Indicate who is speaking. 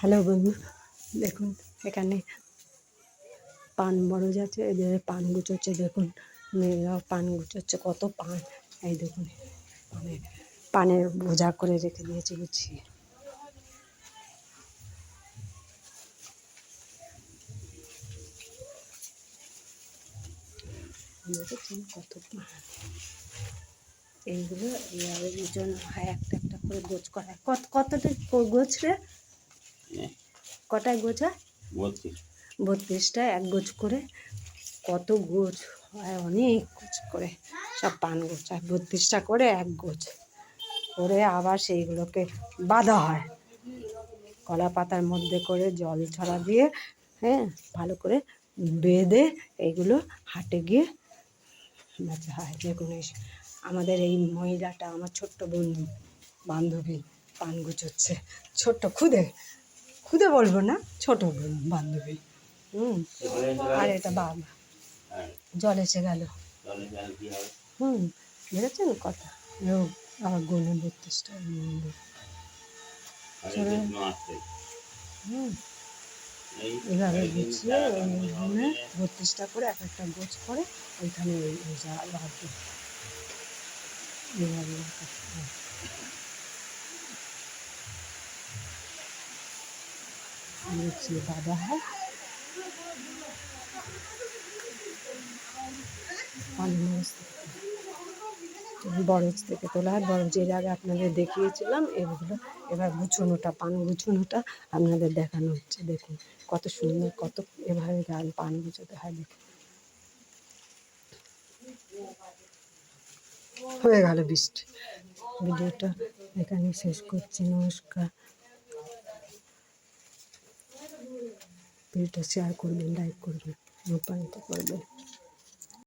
Speaker 1: Hello বন্ধু, দেখুন এখানে পান বড় যাচ্ছে, এদের পান গুছোচ্ছে। দেখুন মেয়েরাও পান গুছোচ্ছে, কত পান। এই দেখুন পানের বোঝা করে রেখে দিয়েছে গুছিয়ে। দেখেছেন কত পান। এইগুলো এইভাবে গুছানো হয়, একটা একটা করে গোছ করা। কতটা গোছ রে? কটায় গোছ হয়? 32টা এক গোছ করে। কত গোছ হয়, অনেক গোছ করে সব পান গোছায়। 32টা করে এক গোছ করে আবার সেইগুলোকে বাঁধা হয় কলা পাতার মধ্যে করে, জল ছড়া দিয়ে, হ্যাঁ, ভালো করে বেঁধে এইগুলো হাটে গিয়ে বেচা হয়। দেখুন আমাদের এই মহিলাটা আমার ছোট্ট বন্ধু বান্ধবী পান গুছোচ্ছে। ছোট্ট খুদে খুদে বলবো না, ছোট বান্ধবী। আর এটা বাবা জল এসে গেল। দেখেছেন কথা। আবার গোলে 32টা এভাবে গুছিয়ে ওইখানে 32টা করে এক একটা গোছ করে ওইখানে রাখবে। এইভাবে গুছিয়ে বাঁধা হয়। বরজ থেকে তোলা হয়। বরজের আগে আপনাদের দেখিয়েছিলাম এগুলো। এবার গুছোনোটা, পান গুছোনোটা আপনাদের দেখানো হচ্ছে। দেখুন কত সুন্দর, কত এভাবে পান গুছোতে হয়। দেখুন হয়ে গেল বৃষ্টি। ভিডিওটা এখানে শেষ করছি। নমস্কার। ভিডিওটা শেয়ার করবেন, লাইক করবেন, অনুপ্রাণিত করবেন।